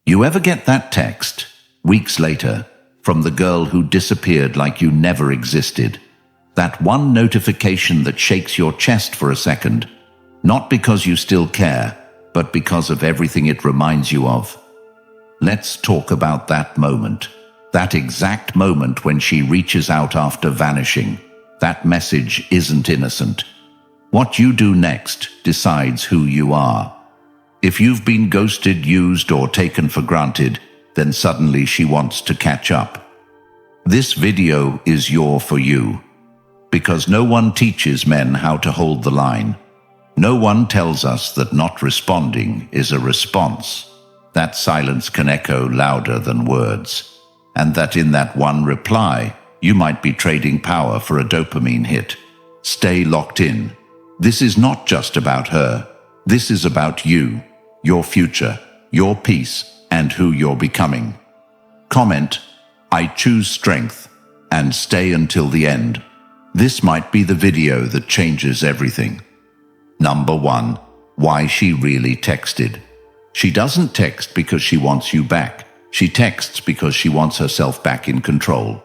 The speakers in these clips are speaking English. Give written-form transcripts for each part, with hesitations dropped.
You ever get that text, weeks later, from the girl who disappeared like you never existed? That one notification that shakes your chest for a second, not because you still care, but because of everything it reminds you of. Let's talk about that moment. That exact moment when she reaches out after vanishing. That message isn't innocent. What you do next decides who you are. If you've been ghosted, used, or taken for granted, then suddenly she wants to catch up. This video is for you. Because no one teaches men how to hold the line. No one tells us that not responding is a response. That silence can echo louder than words. And that in that one reply, you might be trading power for a dopamine hit. Stay locked in. This is not just about her. This is about you, your future, your peace, and who you're becoming. Comment, "I choose strength," and stay until the end. This might be the video that changes everything. Number 1. Why she really texted. She doesn't text because she wants you back. She texts because she wants herself back in control.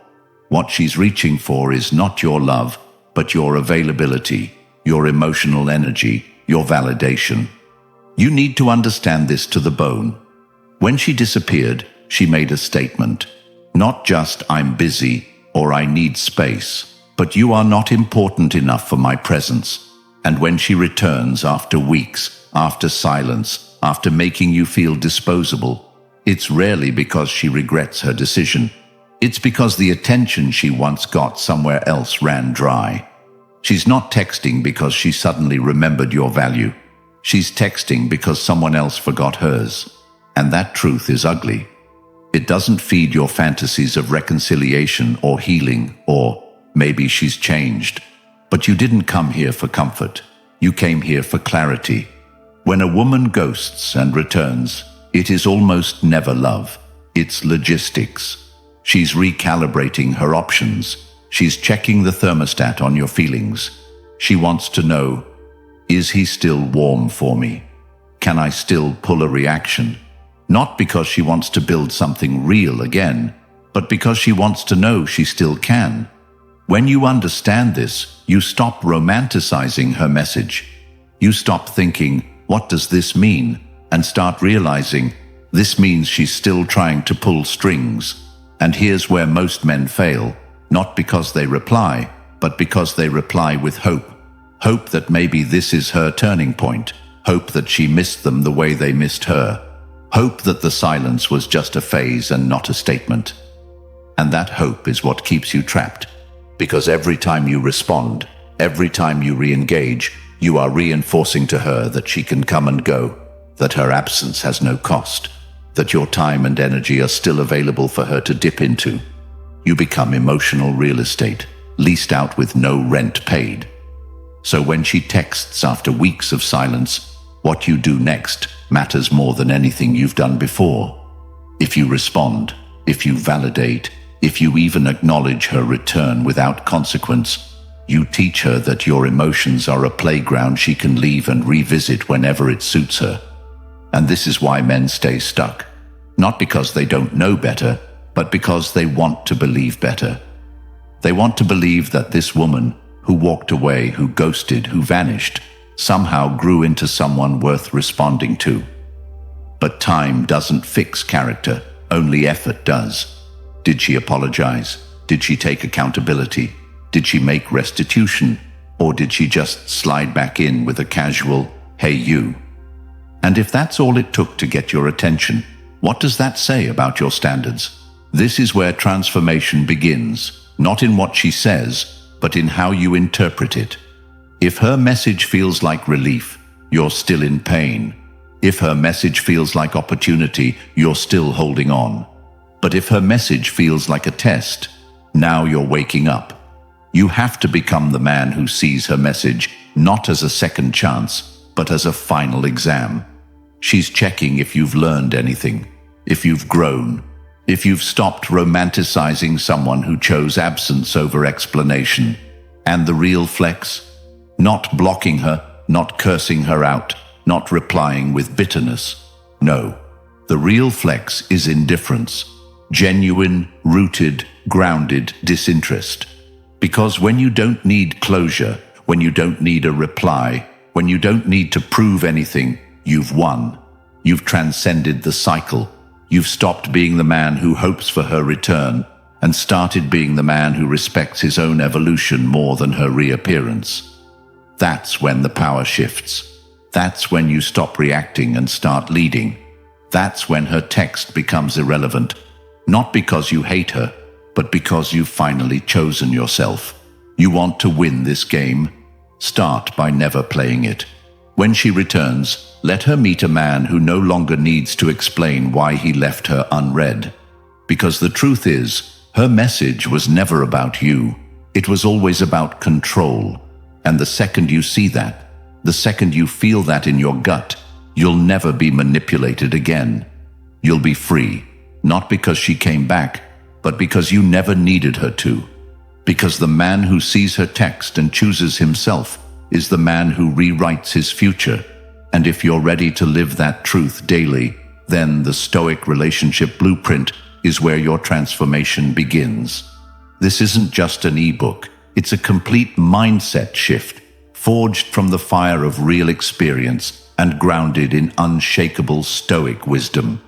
What she's reaching for is not your love, but your availability, your emotional energy, your validation. You need to understand this to the bone. When she disappeared, she made a statement. Not just "I'm busy" or "I need space," but "you are not important enough for my presence." And when she returns after weeks, after silence, after making you feel disposable, it's rarely because she regrets her decision. It's because the attention she once got somewhere else ran dry. She's not texting because she suddenly remembered your value. She's texting because someone else forgot hers. And that truth is ugly. It doesn't feed your fantasies of reconciliation or healing, or maybe she's changed. But you didn't come here for comfort. You came here for clarity. When a woman ghosts and returns, it is almost never love. It's logistics. She's recalibrating her options. She's checking the thermostat on your feelings. She wants to know, is he still warm for me? Can I still pull a reaction? Not because she wants to build something real again, but because she wants to know she still can. When you understand this, you stop romanticizing her message. You stop thinking, "What does this mean?" and start realizing, this means she's still trying to pull strings. And here's where most men fail, not because they reply, but because they reply with hope. Hope that maybe this is her turning point. Hope that she missed them the way they missed her. Hope that the silence was just a phase and not a statement. And that hope is what keeps you trapped. Because every time you respond, every time you re-engage, you are reinforcing to her that she can come and go, that her absence has no cost, that your time and energy are still available for her to dip into. You become emotional real estate, leased out with no rent paid. So when she texts after weeks of silence, what you do next matters more than anything you've done before. If you respond, if you validate, if you even acknowledge her return without consequence, you teach her that your emotions are a playground she can leave and revisit whenever it suits her. And this is why men stay stuck. Not because they don't know better, but because they want to believe better. They want to believe that this woman, who walked away, who ghosted, who vanished, somehow grew into someone worth responding to. But time doesn't fix character, only effort does. Did she apologize? Did she take accountability? Did she make restitution? Or did she just slide back in with a casual, "Hey you"? And if that's all it took to get your attention, what does that say about your standards? This is where transformation begins, not in what she says, but in how you interpret it. If her message feels like relief, you're still in pain. If her message feels like opportunity, you're still holding on. But if her message feels like a test, now you're waking up. You have to become the man who sees her message not as a second chance, but as a final exam. She's checking if you've learned anything, if you've grown, if you've stopped romanticizing someone who chose absence over explanation. And the real flex? Not blocking her, not cursing her out, not replying with bitterness. No, The real flex is indifference. Genuine, rooted, grounded disinterest. Because when you don't need closure, when you don't need a reply, when you don't need to prove anything, you've won. You've transcended the cycle. You've stopped being the man who hopes for her return and started being the man who respects his own evolution more than her reappearance. That's when the power shifts. That's when you stop reacting and start leading. That's when her text becomes irrelevant. Not because you hate her, but because you've finally chosen yourself. You want to win this game? Start by never playing it. When she returns, let her meet a man who no longer needs to explain why he left her unread. Because the truth is, her message was never about you. It was always about control. And the second you see that, the second you feel that in your gut, you'll never be manipulated again. You'll be free, not because she came back, but because you never needed her to. Because the man who sees her text and chooses himself is the man who rewrites his future. And if you're ready to live that truth daily, then the Stoic relationship blueprint is where your transformation begins. This isn't just an ebook. It's a complete mindset shift, forged from the fire of real experience and grounded in unshakable Stoic wisdom.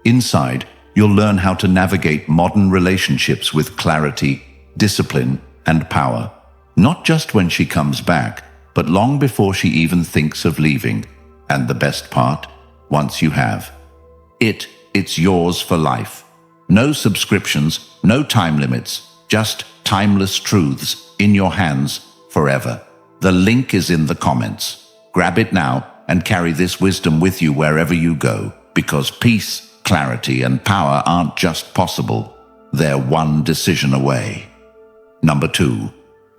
Inside, you'll learn how to navigate modern relationships with clarity, discipline, and power. Not just when she comes back, but long before she even thinks of leaving. And the best part, once you have it's yours for life. No subscriptions, no time limits, just timeless truths in your hands forever. The link is in the comments. Grab it now and carry this wisdom with you wherever you go, because peace, clarity, and power aren't just possible. They're one decision away. Number 2,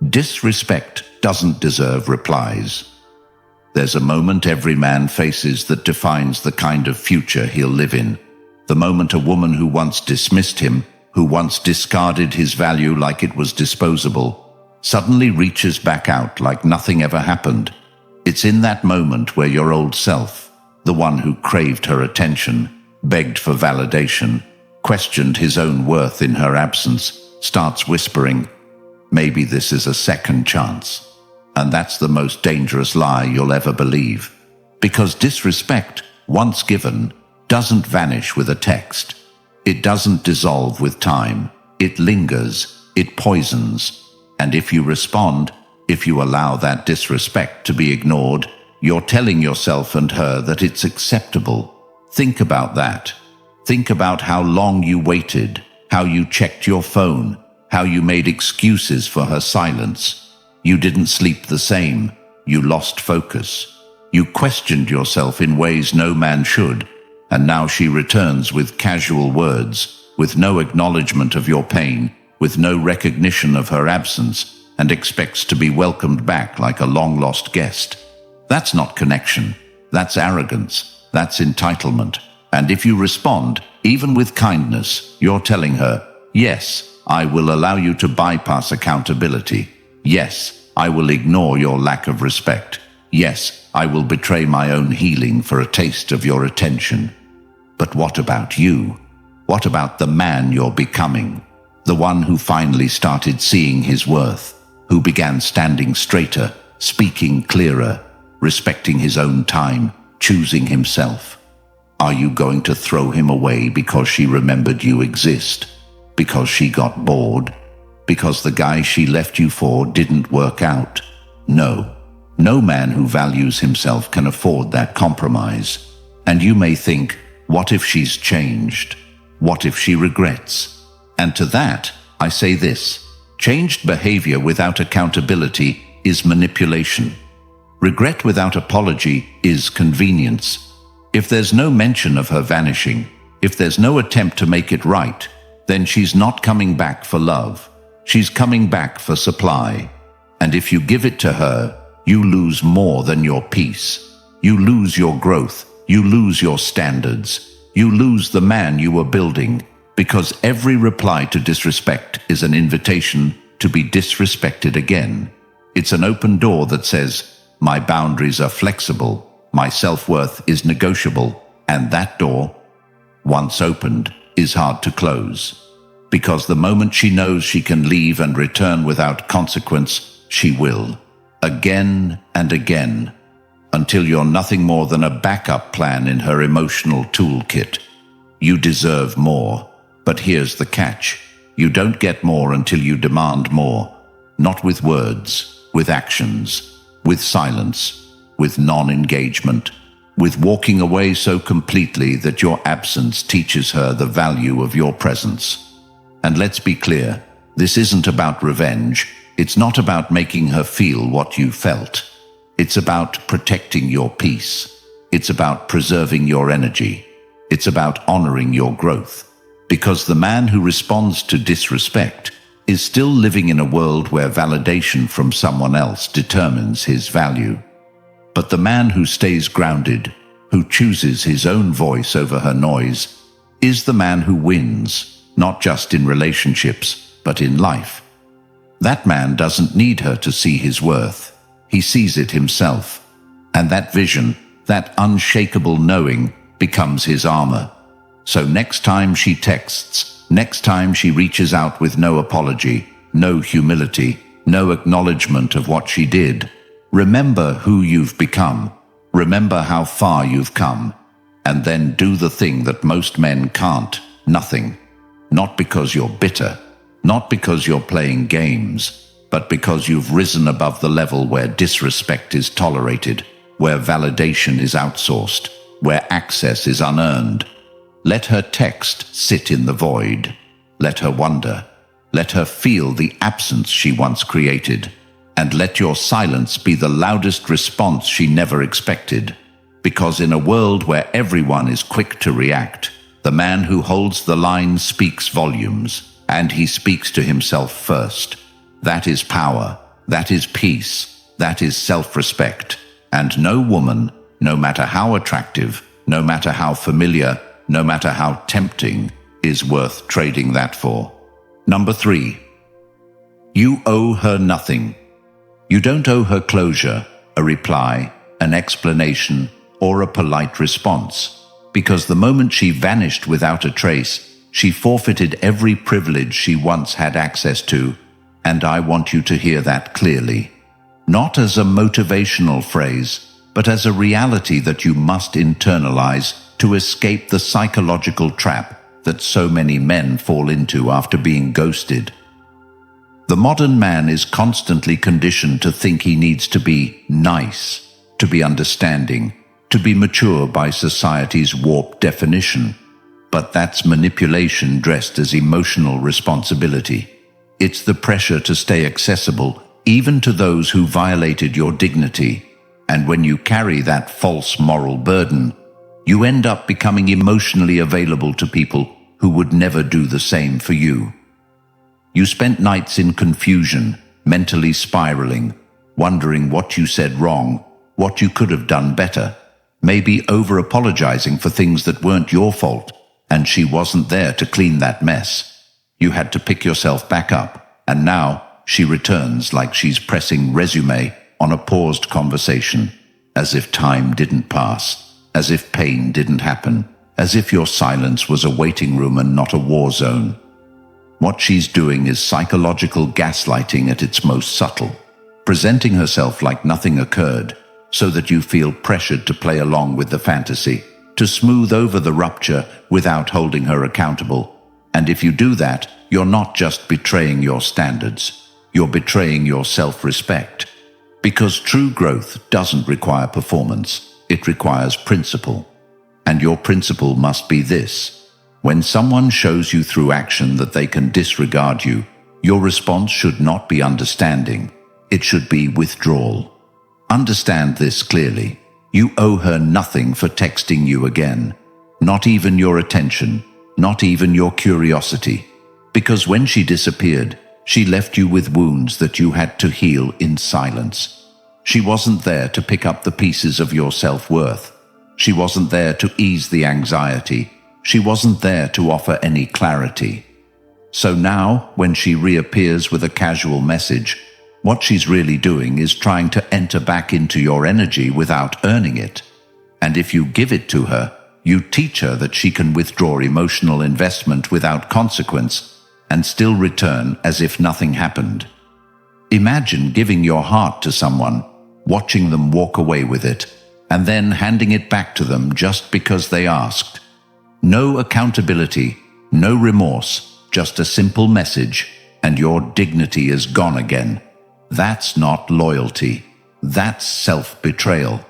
disrespect doesn't deserve replies. There's a moment every man faces that defines the kind of future he'll live in. The moment a woman who once dismissed him, who once discarded his value like it was disposable, suddenly reaches back out like nothing ever happened. It's in that moment where your old self, the one who craved her attention, begged for validation, questioned his own worth in her absence, starts whispering, maybe this is a second chance. And that's the most dangerous lie you'll ever believe. Because disrespect, once given, doesn't vanish with a text. It doesn't dissolve with time. It lingers. It poisons. And if you respond, if you allow that disrespect to be ignored, you're telling yourself and her that it's acceptable. Think about that. Think about how long you waited, how you checked your phone, how you made excuses for her silence. You didn't sleep the same. You lost focus. You questioned yourself in ways no man should. And now she returns with casual words, with no acknowledgement of your pain, with no recognition of her absence, and expects to be welcomed back like a long-lost guest. That's not connection. That's arrogance. That's entitlement. And if you respond, even with kindness, you're telling her, yes, I will allow you to bypass accountability. Yes, I will ignore your lack of respect. Yes, I will betray my own healing for a taste of your attention. But what about you? What about the man you're becoming? The one who finally started seeing his worth, who began standing straighter, speaking clearer, respecting his own time, choosing himself. Are you going to throw him away because she remembered you exist? Because she got bored? Because the guy she left you for didn't work out? No. No man who values himself can afford that compromise. And you may think, what if she's changed? What if she regrets? And to that, I say this: changed behavior without accountability is manipulation. Regret without apology is convenience. If there's no mention of her vanishing, if there's no attempt to make it right, then she's not coming back for love. She's coming back for supply. And if you give it to her, you lose more than your peace. You lose your growth. You lose your standards. You lose the man you were building, because every reply to disrespect is an invitation to be disrespected again. It's an open door that says, my boundaries are flexible, my self-worth is negotiable, and that door, once opened, is hard to close. Because the moment she knows she can leave and return without consequence, she will. Again and again. Until you're nothing more than a backup plan in her emotional toolkit. You deserve more. But here's the catch. You don't get more until you demand more. Not with words, with actions, with silence, with non-engagement, with walking away so completely that your absence teaches her the value of your presence. And let's be clear, this isn't about revenge. It's not about making her feel what you felt. It's about protecting your peace. It's about preserving your energy. It's about honoring your growth. Because the man who responds to disrespect is still living in a world where validation from someone else determines his value. But the man who stays grounded, who chooses his own voice over her noise, is the man who wins. Not just in relationships, but in life. That man doesn't need her to see his worth. He sees it himself. And that vision, that unshakable knowing, becomes his armor. So next time she texts, next time she reaches out with no apology, no humility, no acknowledgement of what she did, remember who you've become. Remember how far you've come. And then do the thing that most men can't, nothing. Not because you're bitter, not because you're playing games, but because you've risen above the level where disrespect is tolerated, where validation is outsourced, where access is unearned. Let her text sit in the void. Let her wonder. Let her feel the absence she once created. And let your silence be the loudest response she never expected. Because in a world where everyone is quick to react, the man who holds the line speaks volumes, and he speaks to himself first. That is power, that is peace, that is self-respect. And no woman, no matter how attractive, no matter how familiar, no matter how tempting, is worth trading that for. Number 3. You owe her nothing. You don't owe her closure, a reply, an explanation, or a polite response. Because the moment she vanished without a trace, she forfeited every privilege she once had access to, and I want you to hear that clearly. Not as a motivational phrase, but as a reality that you must internalize to escape the psychological trap that so many men fall into after being ghosted. The modern man is constantly conditioned to think he needs to be nice, to be understanding, to be mature by society's warped definition. But that's manipulation dressed as emotional responsibility. It's the pressure to stay accessible, even to those who violated your dignity. And when you carry that false moral burden, you end up becoming emotionally available to people who would never do the same for you. You spent nights in confusion, mentally spiraling, wondering what you said wrong, what you could have done better. Maybe over-apologizing for things that weren't your fault, and she wasn't there to clean that mess. You had to pick yourself back up, and now she returns like she's pressing resume on a paused conversation, as if time didn't pass, as if pain didn't happen, as if your silence was a waiting room and not a war zone. What she's doing is psychological gaslighting at its most subtle, presenting herself like nothing occurred, so that you feel pressured to play along with the fantasy, to smooth over the rupture without holding her accountable. And if you do that, you're not just betraying your standards, you're betraying your self-respect. Because true growth doesn't require performance, it requires principle. And your principle must be this: when someone shows you through action that they can disregard you, your response should not be understanding, it should be withdrawal. Understand this clearly. You owe her nothing for texting you again. Not even your attention, not even your curiosity. Because when she disappeared, she left you with wounds that you had to heal in silence. She wasn't there to pick up the pieces of your self-worth. She wasn't there to ease the anxiety. She wasn't there to offer any clarity. So now, when she reappears with a casual message, what she's really doing is trying to enter back into your energy without earning it. And if you give it to her, You teach her that she can withdraw emotional investment without consequence and still return as if nothing happened. Imagine giving your heart to someone, watching them walk away with it, and then handing it back to them just because they asked. No accountability, no remorse, just a simple message, and your dignity is gone again. That's not loyalty. That's self-betrayal.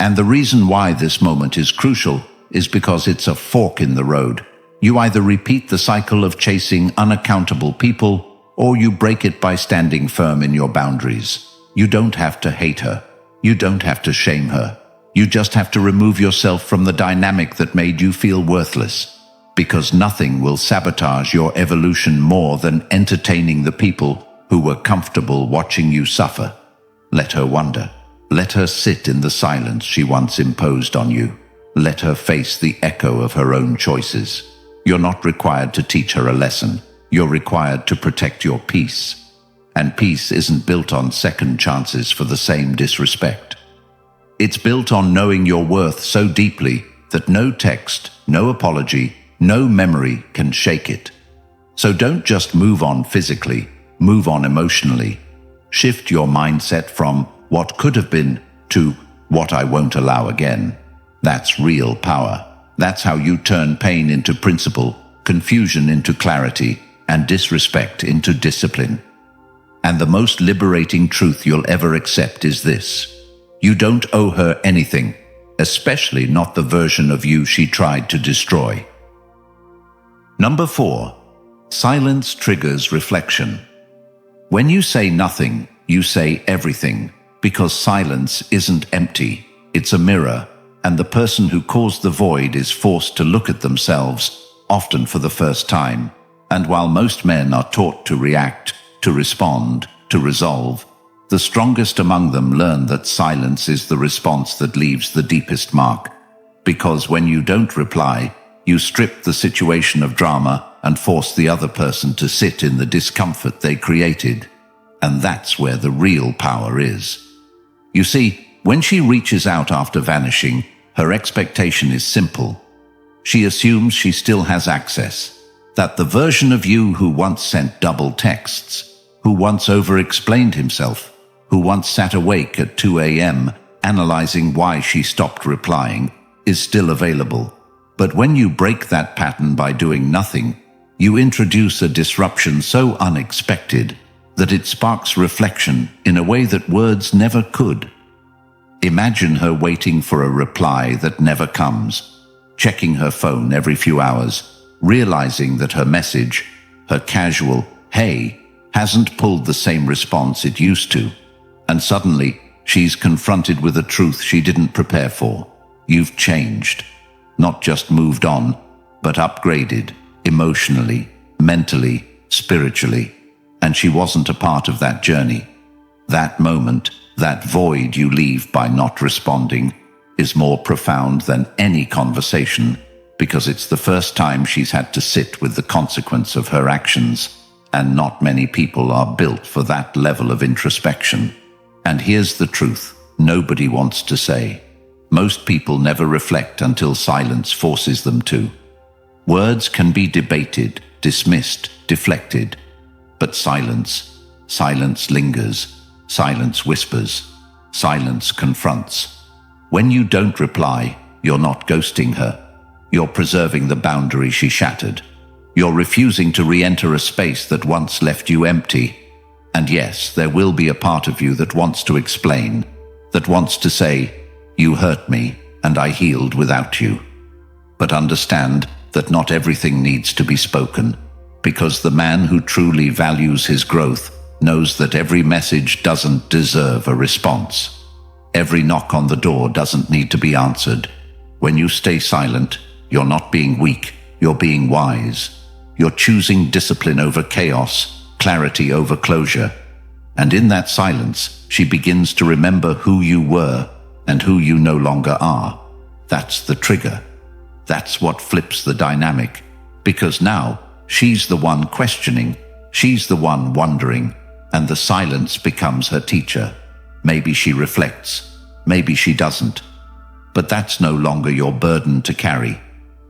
And the reason why this moment is crucial is because it's a fork in the road. You either repeat the cycle of chasing unaccountable people, or you break it by standing firm in your boundaries. You don't have to hate her. You don't have to shame her. You just have to remove yourself from the dynamic that made you feel worthless. Because nothing will sabotage your evolution more than entertaining the people who were comfortable watching you suffer. Let her wonder. Let her sit in the silence she once imposed on you. Let her face the echo of her own choices. You're not required to teach her a lesson. You're required to protect your peace. And peace isn't built on second chances for the same disrespect. It's built on knowing your worth so deeply that no text, no apology, no memory can shake it. So don't just move on physically, move on emotionally. Shift your mindset from what could have been to what I won't allow again. That's real power. That's how you turn pain into principle, confusion into clarity, and disrespect into discipline. And the most liberating truth you'll ever accept is this: you don't owe her anything, especially not the version of you she tried to destroy. Number 4. Silence triggers reflection. When you say nothing, you say everything, because silence isn't empty, it's a mirror, and the person who caused the void is forced to look at themselves, often for the first time. And while most men are taught to react, to respond, to resolve, the strongest among them learn that silence is the response that leaves the deepest mark. Because when you don't reply, you strip the situation of drama and force the other person to sit in the discomfort they created. And that's where the real power is. You see, when she reaches out after vanishing, her expectation is simple. She assumes she still has access. That the version of you who once sent double texts, who once over-explained himself, who once sat awake at 2 a.m. analyzing why she stopped replying, is still available. But when you break that pattern by doing nothing, you introduce a disruption so unexpected that it sparks reflection in a way that words never could. Imagine her waiting for a reply that never comes, checking her phone every few hours, realizing that her message, her casual "hey," hasn't pulled the same response it used to. And suddenly, she's confronted with a truth she didn't prepare for. You've changed. Not just moved on, but upgraded, emotionally, mentally, spiritually. And she wasn't a part of that journey. That moment, that void you leave by not responding, is more profound than any conversation, because it's the first time she's had to sit with the consequence of her actions, and not many people are built for that level of introspection. And here's the truth nobody wants to say. Most people never reflect until silence forces them to. Words can be debated, dismissed, deflected. But silence lingers, silence whispers, silence confronts. When you don't reply, you're not ghosting her. You're preserving the boundary she shattered. You're refusing to re-enter a space that once left you empty. And yes, there will be a part of you that wants to explain, that wants to say, "You hurt me, and I healed without you." But understand that not everything needs to be spoken, because the man who truly values his growth knows that every message doesn't deserve a response. Every knock on the door doesn't need to be answered. When you stay silent, you're not being weak, you're being wise. You're choosing discipline over chaos, clarity over closure. And in that silence, she begins to remember who you were and who you no longer are. That's the trigger. That's what flips the dynamic. Because now, she's the one questioning, she's the one wondering, and the silence becomes her teacher. Maybe she reflects, maybe she doesn't. But that's no longer your burden to carry.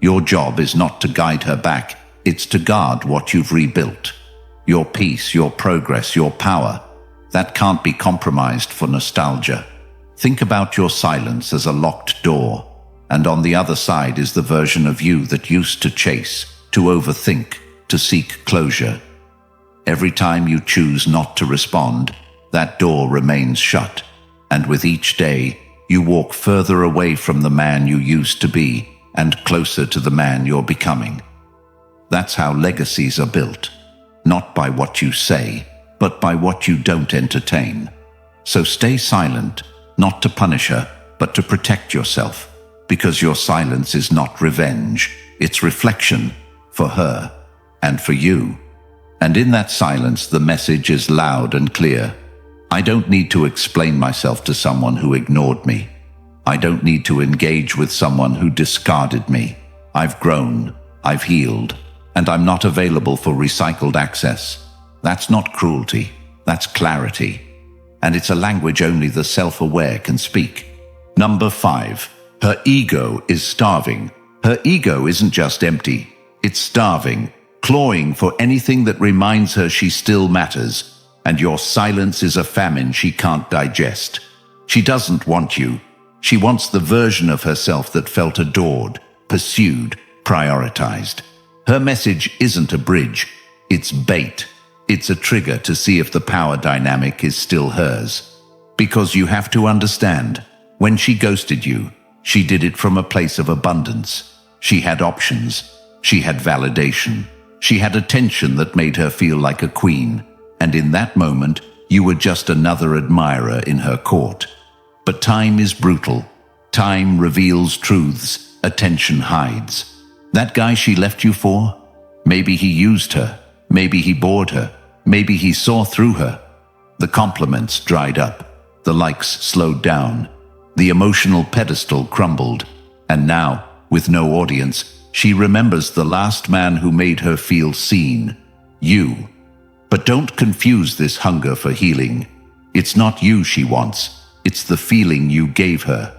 Your job is not to guide her back, it's to guard what you've rebuilt. Your peace, your progress, your power. That can't be compromised for nostalgia. Think about your silence as a locked door, and on the other side is the version of you that used to chase, to overthink, to seek closure. Every time you choose not to respond, that door remains shut, and with each day, you walk further away from the man you used to be and closer to the man you're becoming. That's how legacies are built, not by what you say, but by what you don't entertain. So stay silent, not to punish her, but to protect yourself, because your silence is not revenge, it's reflection for her and for you. And in that silence, the message is loud and clear. I don't need to explain myself to someone who ignored me. I don't need to engage with someone who discarded me. I've grown, I've healed, and I'm not available for recycled access. That's not cruelty, that's clarity. And it's a language only the self-aware can speak. Number 5. Her ego is starving. Her ego isn't just empty, it's starving, clawing for anything that reminds her she still matters. And your silence is a famine she can't digest. She doesn't want you. She wants the version of herself that felt adored, pursued, prioritized. Her message isn't a bridge, it's bait. It's a trigger to see if the power dynamic is still hers. Because you have to understand, when she ghosted you, she did it from a place of abundance. She had options. She had validation. She had attention that made her feel like a queen. And in that moment, you were just another admirer in her court. But time is brutal. Time reveals truths attention hides. That guy she left you for? Maybe he used her. Maybe he bored her. Maybe he saw through her. The compliments dried up. The likes slowed down. The emotional pedestal crumbled. And now, with no audience, she remembers the last man who made her feel seen. You. But don't confuse this hunger for healing. It's not you she wants. It's the feeling you gave her.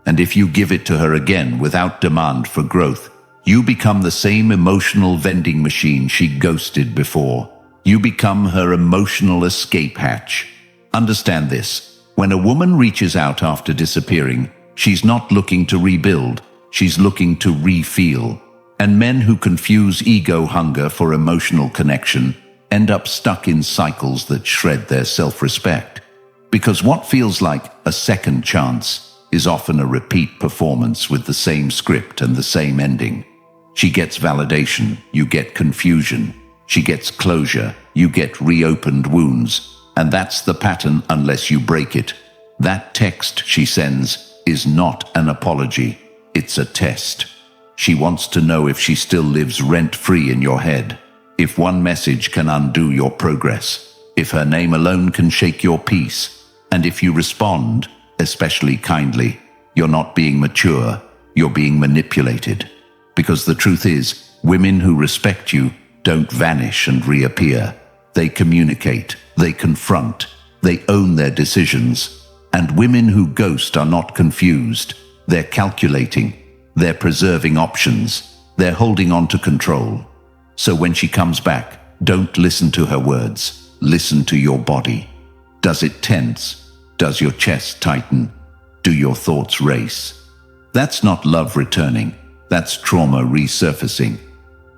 And if you give it to her again without demand for growth, you become the same emotional vending machine she ghosted before. You become her emotional escape hatch. Understand this. When a woman reaches out after disappearing, she's not looking to rebuild. She's looking to re-feel. And men who confuse ego hunger for emotional connection end up stuck in cycles that shred their self-respect. Because what feels like a second chance is often a repeat performance with the same script and the same ending. She gets validation, you get confusion. She gets closure, you get reopened wounds. And that's the pattern unless you break it. That text she sends is not an apology, it's a test. She wants to know if she still lives rent-free in your head. If one message can undo your progress, if her name alone can shake your peace, and if you respond, especially kindly, you're not being mature, you're being manipulated. Because the truth is, women who respect you don't vanish and reappear. They communicate, they confront, they own their decisions. And women who ghost are not confused, they're calculating, they're preserving options, they're holding on to control. So when she comes back, don't listen to her words. Listen to your body. Does it tense? Does your chest tighten? Do your thoughts race? That's not love returning. That's trauma resurfacing.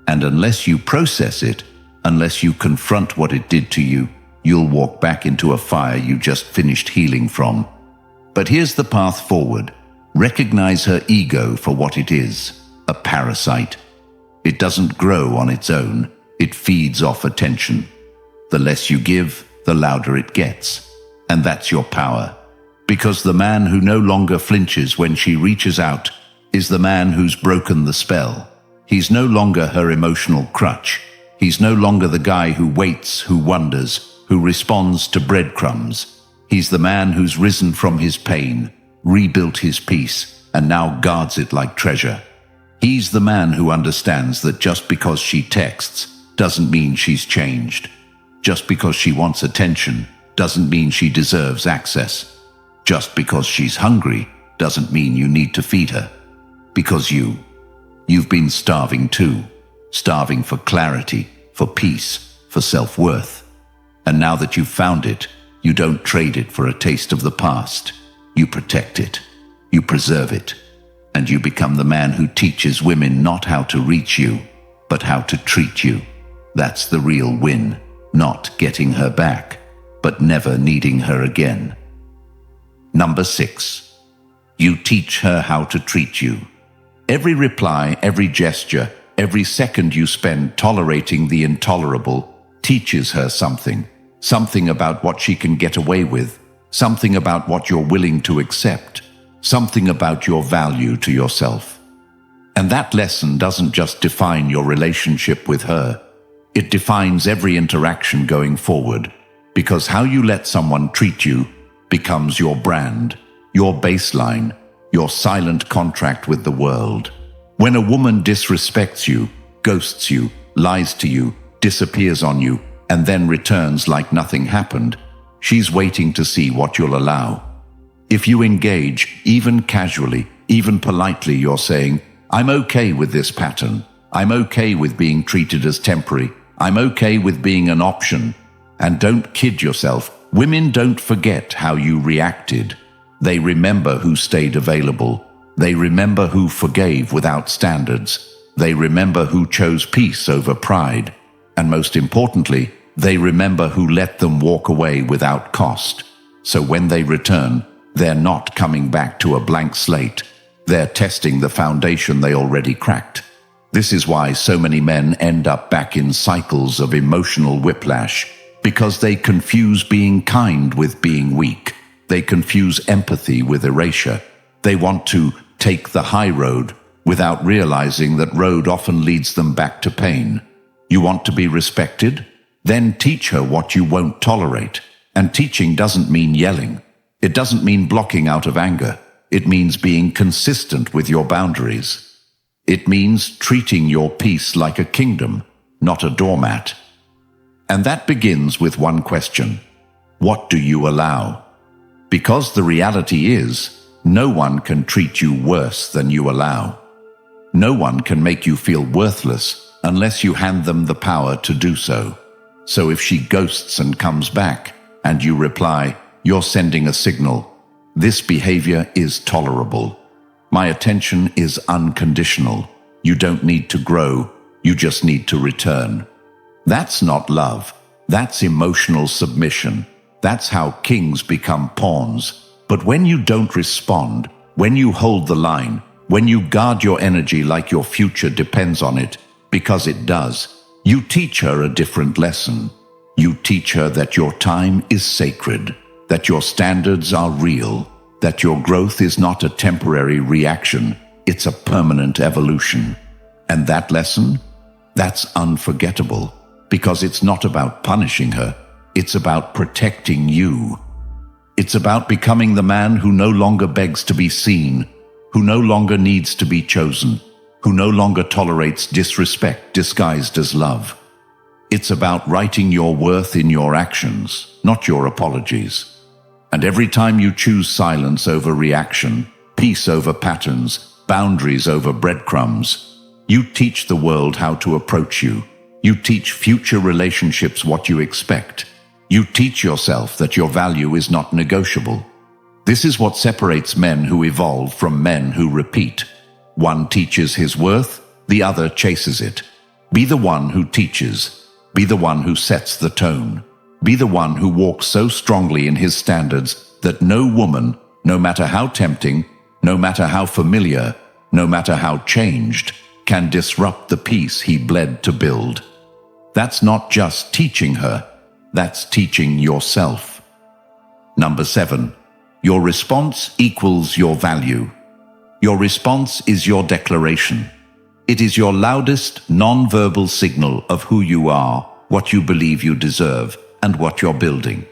And unless you process it, unless you confront what it did to you, you'll walk back into a fire you just finished healing from. But here's the path forward. Recognize her ego for what it is, a parasite. It doesn't grow on its own, it feeds off attention. The less you give, the louder it gets. And that's your power. Because the man who no longer flinches when she reaches out is the man who's broken the spell. He's no longer her emotional crutch. He's no longer the guy who waits, who wonders, who responds to breadcrumbs. He's the man who's risen from his pain, rebuilt his peace, and now guards it like treasure. He's the man who understands that just because she texts doesn't mean she's changed. Just because she wants attention doesn't mean she deserves access. Just because she's hungry doesn't mean you need to feed her. Because you've been starving too. Starving for clarity, for peace, for self-worth. And now that you've found it, you don't trade it for a taste of the past. You protect it. You preserve it. And you become the man who teaches women not how to reach you, but how to treat you. That's the real win. Not getting her back, but never needing her again. Number 6. You teach her how to treat you. Every reply, every gesture, every second you spend tolerating the intolerable teaches her something. Something about what she can get away with. Something about what you're willing to accept. Something about your value to yourself. And that lesson doesn't just define your relationship with her. It defines every interaction going forward. Because how you let someone treat you becomes your brand, your baseline, your silent contract with the world. When a woman disrespects you, ghosts you, lies to you, disappears on you, and then returns like nothing happened, she's waiting to see what you'll allow. If you engage, even casually, even politely, you're saying, I'm okay with this pattern. I'm okay with being treated as temporary. I'm okay with being an option. And don't kid yourself, women don't forget how you reacted. They remember who stayed available. They remember who forgave without standards. They remember who chose peace over pride. And most importantly, they remember who let them walk away without cost. So when they return, they're not coming back to a blank slate. They're testing the foundation they already cracked. This is why so many men end up back in cycles of emotional whiplash, because they confuse being kind with being weak. They confuse empathy with erasure. They want to take the high road without realizing that road often leads them back to pain. You want to be respected? Then teach her what you won't tolerate. And teaching doesn't mean yelling. It doesn't mean blocking out of anger. It means being consistent with your boundaries. It means treating your peace like a kingdom, not a doormat. And that begins with one question. What do you allow? Because the reality is, no one can treat you worse than you allow. No one can make you feel worthless unless you hand them the power to do so. So if she ghosts and comes back, and you reply, you're sending a signal. This behavior is tolerable. My attention is unconditional. You don't need to grow. You just need to return. That's not love. That's emotional submission. That's how kings become pawns. But when you don't respond, when you hold the line, when you guard your energy like your future depends on it, because it does, you teach her a different lesson. You teach her that your time is sacred, that your standards are real, that your growth is not a temporary reaction, it's a permanent evolution. And that lesson? That's unforgettable, because it's not about punishing her, it's about protecting you. It's about becoming the man who no longer begs to be seen, who no longer needs to be chosen, who no longer tolerates disrespect disguised as love. It's about writing your worth in your actions, not your apologies. And every time you choose silence over reaction, peace over patterns, boundaries over breadcrumbs, you teach the world how to approach you. You teach future relationships what you expect. You teach yourself that your value is not negotiable. This is what separates men who evolve from men who repeat. One teaches his worth, the other chases it. Be the one who teaches. Be the one who sets the tone. Be the one who walks so strongly in his standards that no woman, no matter how tempting, no matter how familiar, no matter how changed, can disrupt the peace he bled to build. That's not just teaching her, that's teaching yourself. Number 7, your response equals your value. Your response is your declaration. It is your loudest, non-verbal signal of who you are, what you believe you deserve, and what you're building.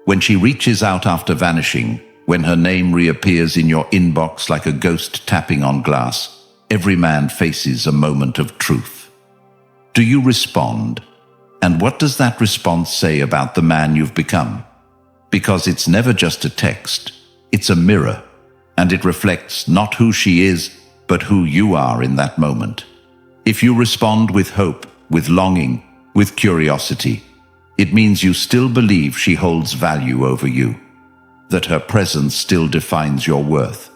When she reaches out after vanishing, when her name reappears in your inbox like a ghost tapping on glass, every man faces a moment of truth. Do you respond? And what does that response say about the man you've become? Because it's never just a text, it's a mirror. and it reflects not who she is, but who you are in that moment. If you respond with hope, with longing, with curiosity, it means you still believe she holds value over you, that her presence still defines your worth,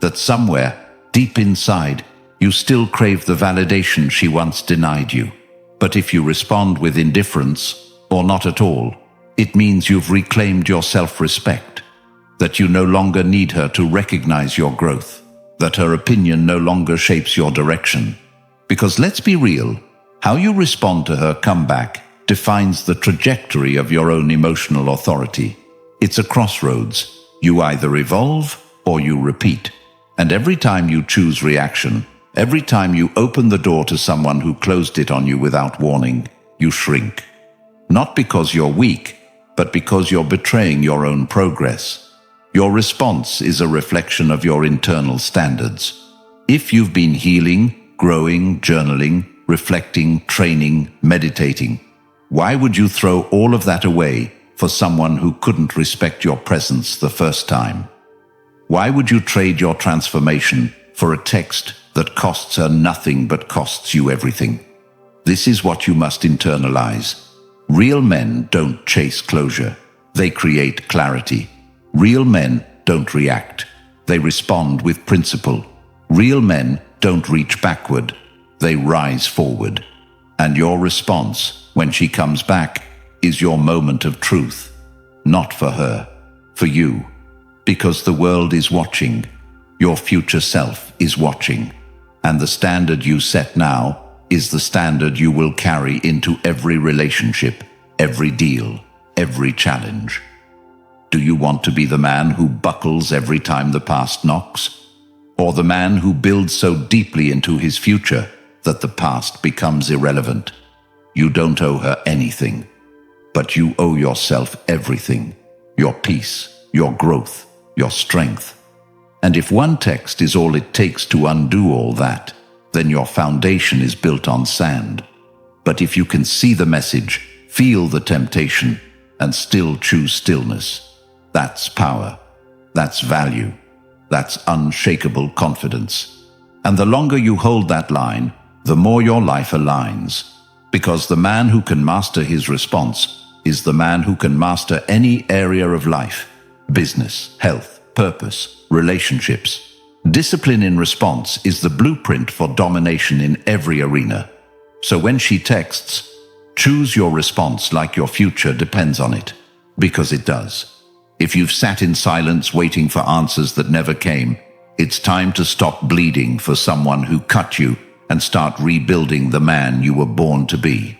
that somewhere, deep inside, you still crave the validation she once denied you. But if you respond with indifference, or not at all, it means you've reclaimed your self-respect, that you no longer need her to recognize your growth, that her opinion no longer shapes your direction. Because let's be real, how you respond to her comeback defines the trajectory of your own emotional authority. It's a crossroads. You either evolve or you repeat. And every time you choose reaction, every time you open the door to someone who closed it on you without warning, you shrink. Not because you're weak, but because you're betraying your own progress. Your response is a reflection of your internal standards. If you've been healing, growing, journaling, reflecting, training, meditating, why would you throw all of that away for someone who couldn't respect your presence the first time? Why would you trade your transformation for a text that costs her nothing but costs you everything? This is what you must internalize. Real men don't chase closure. They create clarity. Real men don't react. They respond with principle. Real men don't reach backward. They rise forward. And your response, when she comes back, is your moment of truth. Not for her, for you. Because the world is watching. Your future self is watching. And the standard you set now is the standard you will carry into every relationship, every deal, every challenge. Do you want to be the man who buckles every time the past knocks? Or the man who builds so deeply into his future that the past becomes irrelevant? You don't owe her anything, but you owe yourself everything. Your peace, your growth, your strength. And if one text is all it takes to undo all that, then your foundation is built on sand. But if you can see the message, feel the temptation, and still choose stillness, that's power, that's value, that's unshakable confidence. And the longer you hold that line, the more your life aligns. Because the man who can master his response is the man who can master any area of life: business, health, purpose, relationships. Discipline in response is the blueprint for domination in every arena. So when she texts, choose your response like your future depends on it, because it does. If you've sat in silence waiting for answers that never came, it's time to stop bleeding for someone who cut you and start rebuilding the man you were born to be.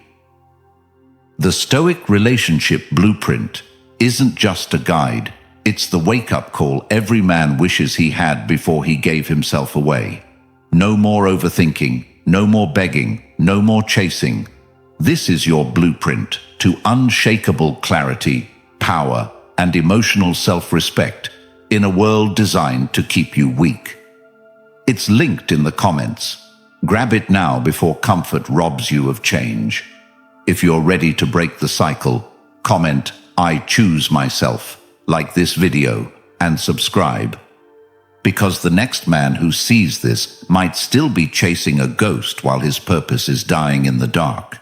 The Stoic relationship blueprint isn't just a guide. It's the wake-up call every man wishes he had before he gave himself away. No more overthinking, no more begging, no more chasing. This is your blueprint to unshakable clarity, power, and emotional self-respect in a world designed to keep you weak. It's linked in the comments. Grab it now before comfort robs you of change. If you're ready to break the cycle, comment, "I choose myself," like this video, and subscribe. Because the next man who sees this might still be chasing a ghost while his purpose is dying in the dark.